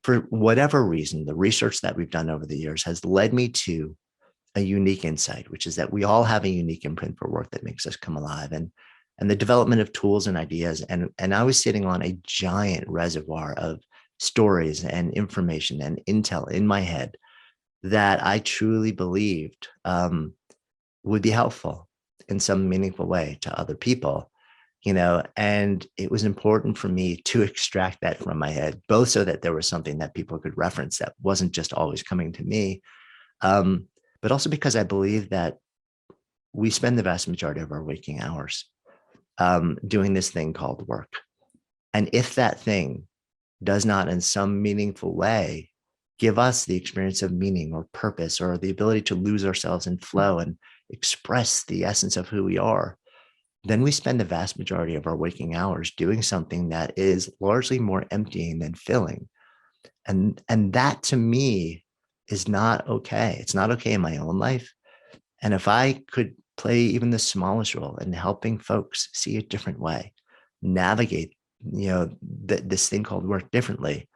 S1: for whatever reason, the research that we've done over the years has led me to a unique insight, which is that we all have a unique imprint for work that makes us come alive, and the development of tools and ideas. And I was sitting on a giant reservoir of stories and information and intel in my head that I truly believed would be helpful in some meaningful way to other people, and it was important for me to extract that from my head, both so that there was something that people could reference that wasn't just always coming to me, but also because I believe that we spend the vast majority of our waking hours doing this thing called work. And if that thing does not in some meaningful way give us the experience of meaning or purpose or the ability to lose ourselves in flow and express the essence of who we are, then we spend the vast majority of our waking hours doing something that is largely more emptying than filling. And that to me is not okay. It's not okay in my own life. And if I could play even the smallest role in helping folks see a different way, navigate, this thing called work differently,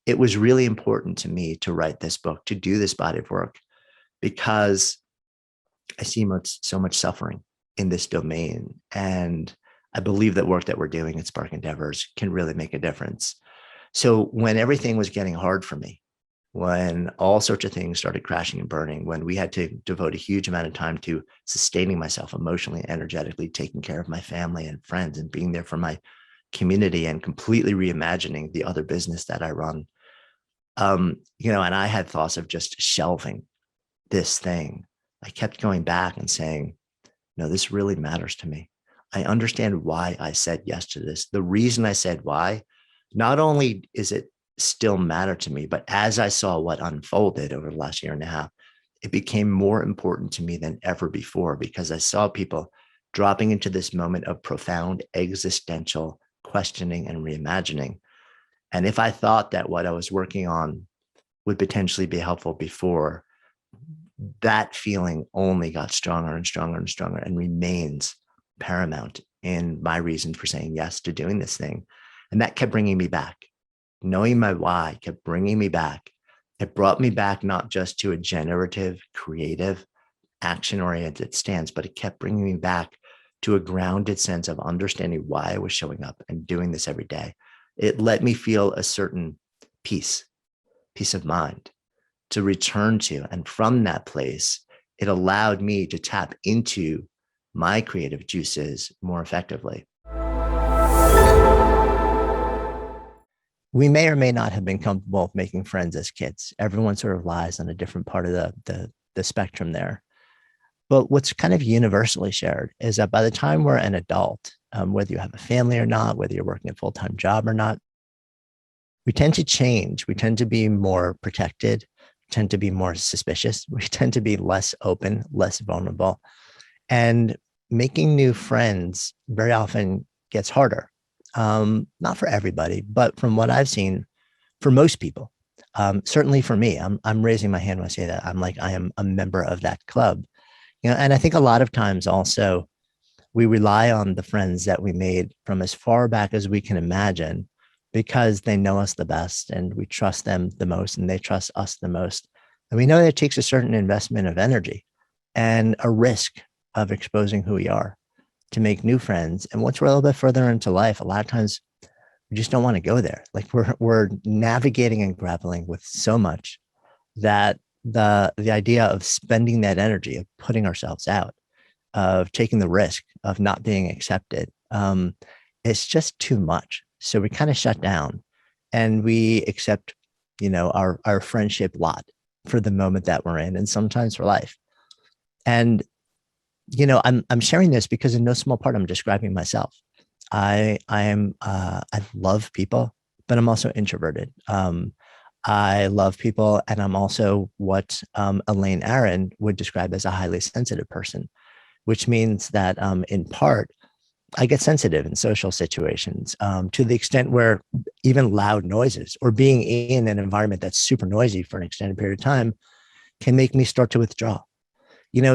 S1: it was really important to me to write this book, to do this body of work, because I see so much suffering in this domain. And I believe that work that we're doing at Spark Endeavors can really make a difference. So when everything was getting hard for me, when all sorts of things started crashing and burning, when we had to devote a huge amount of time to sustaining myself emotionally, energetically, taking care of my family and friends and being there for my community and completely reimagining the other business that I run, and I had thoughts of just shelving this thing. I kept going back and saying, no, this really matters to me. I understand why I said yes to this. The reason I said why, not only is it still matter to me, but as I saw what unfolded over the last year and a half, it became more important to me than ever before, because I saw people dropping into this moment of profound existential questioning and reimagining. And if I thought that what I was working on would potentially be helpful before, that feeling only got stronger and stronger and stronger and remains paramount in my reason for saying yes to doing this thing. And that kept bringing me back. Knowing my why kept bringing me back. It brought me back not just to a generative, creative, action-oriented stance, but it kept bringing me back to a grounded sense of understanding why I was showing up and doing this every day. It let me feel a certain peace of mind to return to. And from that place, it allowed me to tap into my creative juices more effectively. we may or may not have been comfortable making friends as kids. Everyone sort of lies on a different part of the spectrum there. But what's kind of universally shared is that by the time we're an adult, whether you have a family or not, whether you're working a full-time job or not, we tend to change. We tend to be more protected, tend to be more suspicious. We tend to be less open, less vulnerable. And making new friends very often gets harder. Not for everybody, but from what I've seen, for most people, certainly for me, I'm raising my hand when I say that. I'm like, I am a member of that club. And I think a lot of times also we rely on the friends that we made from as far back as we can imagine because they know us the best and we trust them the most and they trust us the most. And we know that it takes a certain investment of energy and a risk of exposing who we are to make new friends. And once we're a little bit further into life, a lot of times we just don't want to go there. Like we're navigating and grappling with so much that the idea of spending that energy, of putting ourselves out, of taking the risk of not being accepted, it's just too much. So we kind of shut down and we accept, our friendship lot for the moment that we're in, and sometimes for life. And I'm sharing this because in no small part I'm describing myself. I love people, but I'm also introverted. I love people, and I'm also what Elaine Aron would describe as a highly sensitive person, which means that in part, I get sensitive in social situations to the extent where even loud noises or being in an environment that's super noisy for an extended period of time can make me start to withdraw.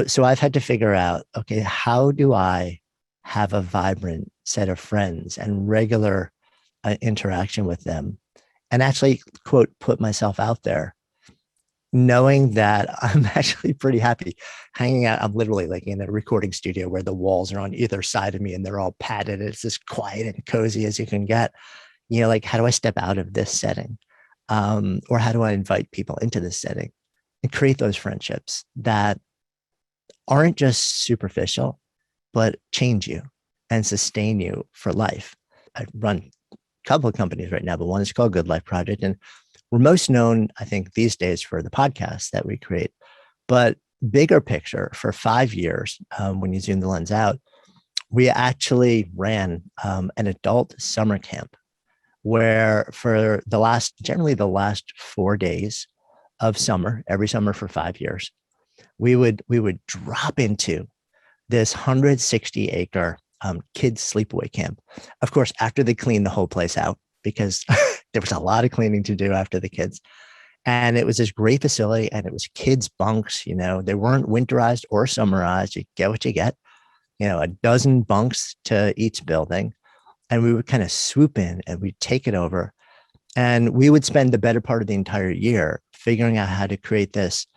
S1: So I've had to figure out, okay, how do I have a vibrant set of friends and regular interaction with them and actually, quote, put myself out there, knowing that I'm actually pretty happy hanging out. I'm literally like in a recording studio where the walls are on either side of me and they're all padded. It's as quiet and cozy as you can get. Like, how do I step out of this setting? Or how do I invite people into this setting and create those friendships that aren't just superficial, but change you and sustain you for life? I run a couple of companies right now, but one is called Good Life Project. And we're most known, I think, these days for the podcast that we create. But bigger picture, for 5 years, when you zoom the lens out, we actually ran an adult summer camp where for generally the last 4 days of summer, every summer for 5 years, we would drop into this 160-acre kids sleepaway camp. Of course, after they cleaned the whole place out, because there was a lot of cleaning to do after the kids. And it was this great facility and it was kids bunks, they weren't winterized or summerized. You get what you get, a dozen bunks to each building. And we would kind of swoop in and we'd take it over. And we would spend the better part of the entire year figuring out how to create this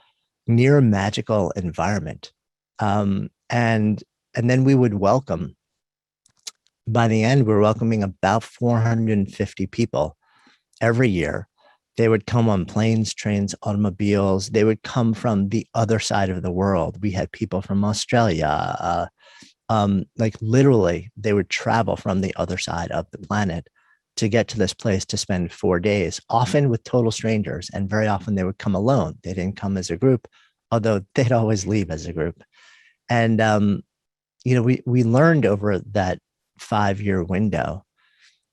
S1: near magical environment. And then we would welcome, by the end, we're welcoming about 450 people every year. They would come on planes, trains, automobiles. They would come from the other side of the world. We had people from Australia. Like literally, they would travel from the other side of the planet to get to this place to spend 4 days, often with total strangers. And very often they would come alone. They didn't come as a group, although they'd always leave as a group. And, we learned over that 5-year window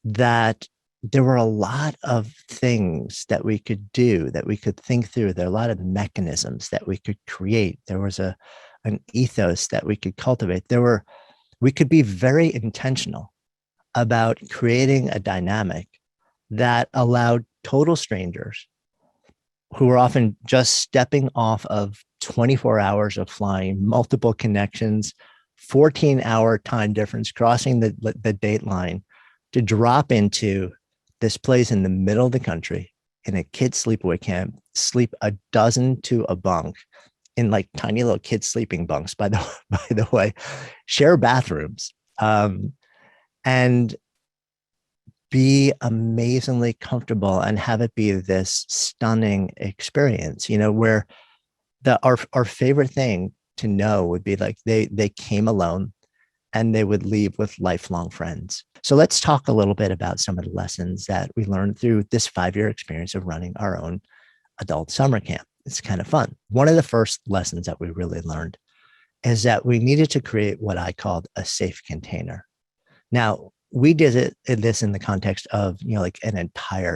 S1: that there were a lot of things that we could do, that we could think through. There are a lot of mechanisms that we could create. There was an ethos that we could cultivate. We could be very intentional about creating a dynamic that allowed total strangers who were often just stepping off of 24 hours of flying, multiple connections, 14-hour time difference, crossing the date line, to drop into this place in the middle of the country in a kids sleepaway camp, sleep a dozen to a bunk in like tiny little kids sleeping bunks, by the way, share bathrooms, and be amazingly comfortable and have it be this stunning experience, where our favorite thing to know would be like they came alone and they would leave with lifelong friends. So let's talk a little bit about some of the lessons that we learned through this 5-year experience of running our own adult summer camp. It's kind of fun. One of the first lessons that we really learned is that we needed to create what I called a safe container. Now, we did this in the context of, like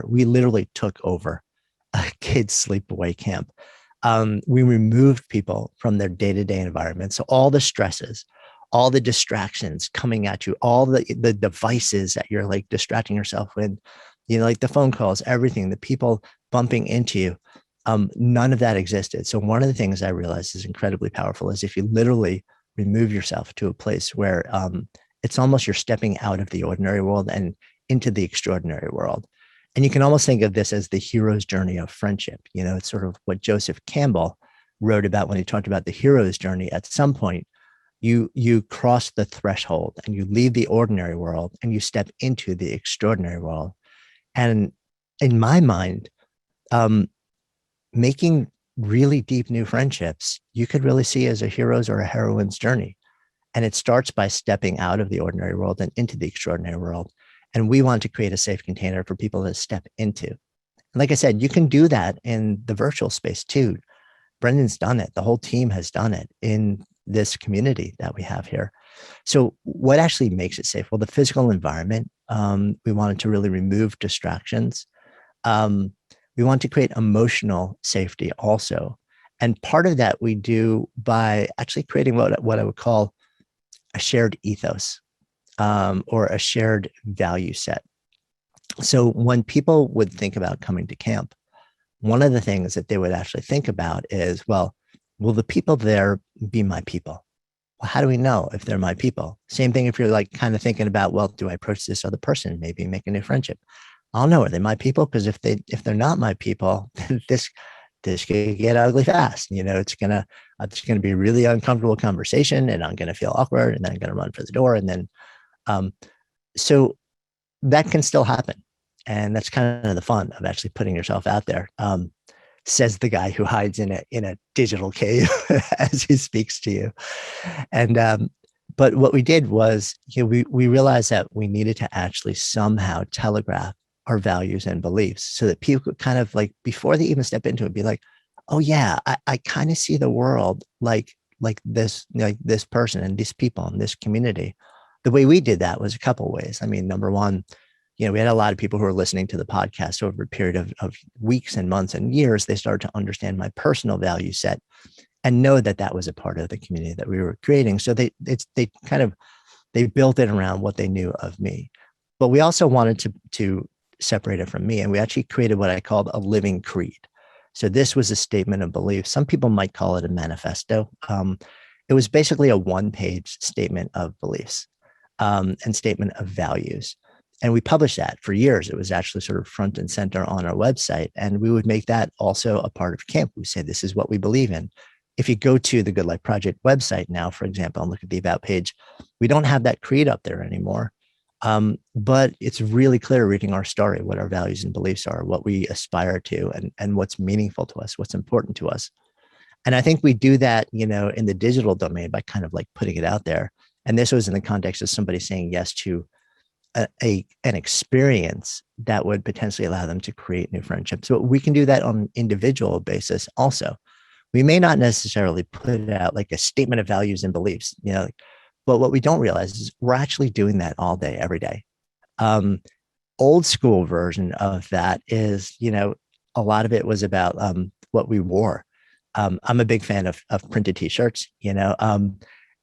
S1: we literally took over a kid's sleepaway camp. We removed people from their day-to-day environment. So all the stresses, all the distractions coming at you, all the devices that you're like distracting yourself with, like the phone calls, everything, the people bumping into you, none of that existed. So one of the things I realized is incredibly powerful is if you literally remove yourself to a place where it's almost you're stepping out of the ordinary world and into the extraordinary world. And you can almost think of this as the hero's journey of friendship. It's sort of what Joseph Campbell wrote about when he talked about the hero's journey. At some point, you cross the threshold and you leave the ordinary world and you step into the extraordinary world. And in my mind, making really deep new friendships, you could really see as a hero's or a heroine's journey. And it starts by stepping out of the ordinary world and into the extraordinary world. And we want to create a safe container for people to step into. And like I said, you can do that in the virtual space too. Brendan's done it. The whole team has done it in this community that we have here. So what actually makes it safe? Well, the physical environment, we wanted to really remove distractions. We want to create emotional safety also. And part of that we do by actually creating what I would call a shared ethos or a shared value set. So when people would think about coming to camp, one of the things that they would actually think about is, well, will the people there be my people? Well, how do we know if they're my people? Same thing if you're like kind of thinking about, well, do I approach this other person, maybe make a new friendship? I'll know, are they my people? Because if they're not my people, this could get ugly fast. It's gonna be a really uncomfortable conversation, and I'm gonna feel awkward, and then I'm gonna run for the door, and then so that can still happen, and that's kind of the fun of actually putting yourself out there. Says the guy who hides in a digital cave as he speaks to you, and but what we did was we realized that we needed to actually somehow telegraph our values and beliefs so that people could kind of like, before they even step into it, be like, oh yeah, I kind of see the world like this person and these people in this community. The way we did that was a couple of ways. I mean, number one, we had a lot of people who were listening to the podcast over a period of weeks and months and years. They started to understand my personal value set and know that that was a part of the community that we were creating. So they built it around what they knew of me. But we also wanted to separate it from me. And we actually created what I called a living creed. So this was a statement of belief. Some people might call it a manifesto. It was basically a one-page statement of beliefs and statement of values. And we published that for years. It was actually sort of front and center on our website. And we would make that also a part of camp. We say, this is what we believe in. If you go to the Good Life Project website now, for example, and look at the About page, we don't have that creed up there anymore. But it's really clear reading our story, what our values and beliefs are, what we aspire to, and what's meaningful to us, what's important to us. And I think we do that, in the digital domain by kind of like putting it out there. And this was in the context of somebody saying yes to an experience that would potentially allow them to create new friendships. So we can do that on an individual basis also. We may not necessarily put out like a statement of values and beliefs, but what we don't realize is we're actually doing that all day, every day. Old school version of that is, a lot of it was about what we wore. I'm a big fan of printed t-shirts,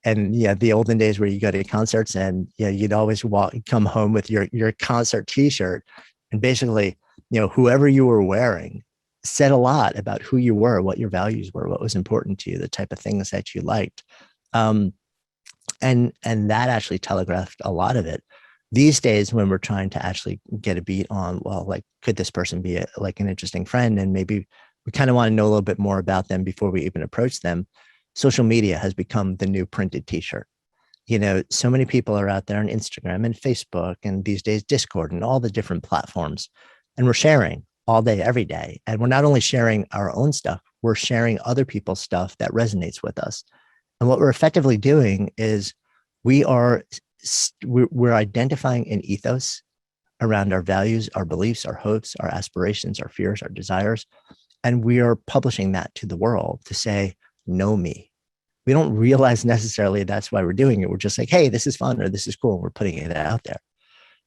S1: and the olden days where you go to concerts and you'd always come home with your concert t-shirt, and basically, whoever you were wearing said a lot about who you were, what your values were, what was important to you, the type of things that you liked. And that actually telegraphed a lot of it. These days, when we're trying to actually get a beat on, well, like, could this person be an interesting friend? And maybe we kind of want to know a little bit more about them before we even approach them. Social media has become the new printed t-shirt. So many people are out there on Instagram and Facebook, and these days Discord and all the different platforms. And we're sharing all day, every day. And we're not only sharing our own stuff, we're sharing other people's stuff that resonates with us. And what we're effectively doing is we are we're identifying an ethos around our values, our beliefs, our hopes, our aspirations, our fears, our desires. And we are publishing that to the world to say, know me. We don't realize necessarily that's why we're doing it. We're just like, hey, this is fun or this is cool. We're putting it out there.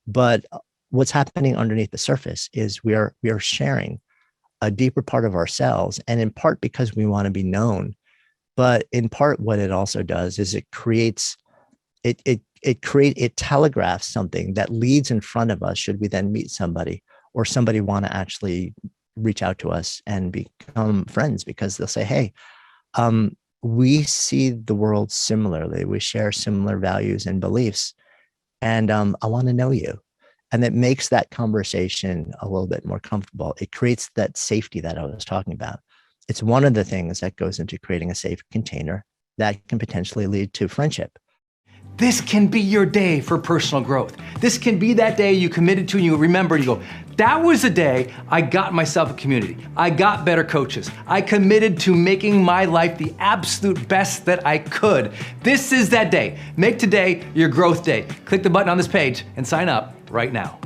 S1: But what's happening underneath the surface is we are sharing a deeper part of ourselves, and in part because we want to be known, but in part what it also does is it telegraphs something that leads in front of us should we then meet somebody or somebody want to actually reach out to us and become friends, because they'll say, hey, we see the world similarly. We share similar values and beliefs, and I want to know you. And it makes that conversation a little bit more comfortable. It creates that safety that I was talking about. It's one of the things that goes into creating a safe container that can potentially lead to friendship.
S2: This can be your day for personal growth. This can be that day you committed to and you remember, you go, that was the day I got myself a community. I got better coaches. I committed to making my life the absolute best that I could. This is that day. Make today your growth day. Click the button on this page and sign up right now.